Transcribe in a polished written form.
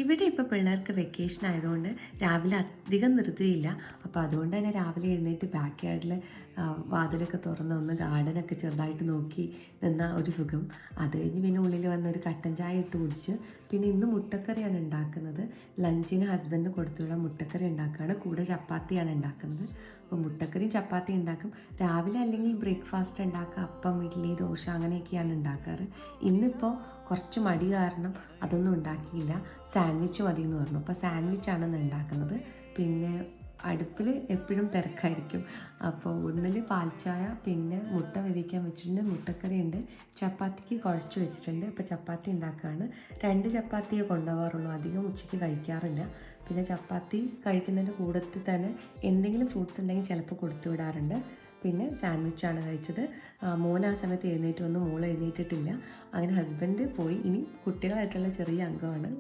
ഇവിടെ ഇപ്പോൾ പിള്ളേർക്ക് വെക്കേഷൻ ആയതുകൊണ്ട് രാവിലെ അധികം ധൃതിയില്ല. അപ്പോൾ അതുകൊണ്ട് തന്നെ രാവിലെ എഴുന്നേറ്റ് ബാക്ക് യാർഡിൽ വാതിലൊക്കെ തുറന്ന് ഒന്ന് ഗാർഡനൊക്കെ ചെറുതായിട്ട് നോക്കി നിന്ന ഒരു സുഖം. അത് കഴിഞ്ഞ് പിന്നെ ഉള്ളിൽ വന്ന് ഒരു കട്ടൻ ചായ ഇട്ട് കുടിച്ച് പിന്നെ ഇന്ന് മുട്ടക്കറിയാണ് ഉണ്ടാക്കുന്നത്. ലഞ്ചിന് ഹസ്ബൻഡിന് കൊടുത്തുള്ള മുട്ടക്കറി ഉണ്ടാക്കുകയാണ്, കൂടെ ചപ്പാത്തിയാണ് ഉണ്ടാക്കുന്നത്. അപ്പോൾ മുട്ടക്കറിയും ചപ്പാത്തിയും ഉണ്ടാക്കും. രാവിലെ അല്ലെങ്കിൽ ബ്രേക്ക്ഫാസ്റ്റ് ഉണ്ടാക്കുക, അപ്പം, ഇഡ്ഡലി, ദോശ അങ്ങനെയൊക്കെയാണ് ഉണ്ടാക്കാറ്. ഇന്നിപ്പോൾ കുറച്ച് മടി കാരണം അതൊന്നും ഉണ്ടാക്കിയില്ല. സാൻഡ്വിച്ച് മതി എന്ന് പറഞ്ഞു. അപ്പോൾ സാൻഡ്വിച്ചാണ് ഇന്ന് ഉണ്ടാക്കുന്നത്. പിന്നെ അടുപ്പിൽ എപ്പോഴും തിരക്കായിരിക്കും. അപ്പോൾ ഒന്നിൽ പാൽച്ചായ, പിന്നെ മുട്ട വേവിക്കാൻ വെച്ചിട്ടുണ്ട്, മുട്ടക്കറി ഉണ്ട്, ചപ്പാത്തിക്ക് കുഴച്ച് വെച്ചിട്ടുണ്ട്. അപ്പോൾ ചപ്പാത്തി ഉണ്ടാക്കുകയാണ്. 2 ചപ്പാത്തിയെ കൊണ്ടുപോകാറുള്ളൂ, അധികം ഉച്ചയ്ക്ക് കഴിക്കാറില്ല. പിന്നെ ചപ്പാത്തി കഴിക്കുന്നതിൻ്റെ കൂട്ടത്തിൽ തന്നെ എന്തെങ്കിലും ഫ്രൂട്ട്സ് ഉണ്ടെങ്കിൽ ചിലപ്പോൾ കൊടുത്തു വിടാറുണ്ട്. പിന്നെ സാൻഡ്വിച്ചാണ് കഴിച്ചത്. മോൻ ആ സമയത്ത് എഴുന്നേറ്റ് വന്നു, മോൾ എഴുന്നേറ്റിട്ടില്ല. അങ്ങനെ ഹസ്ബൻഡ് പോയി. ഇനി കുട്ടികളായിട്ടുള്ള ചെറിയ അംഗമാണ്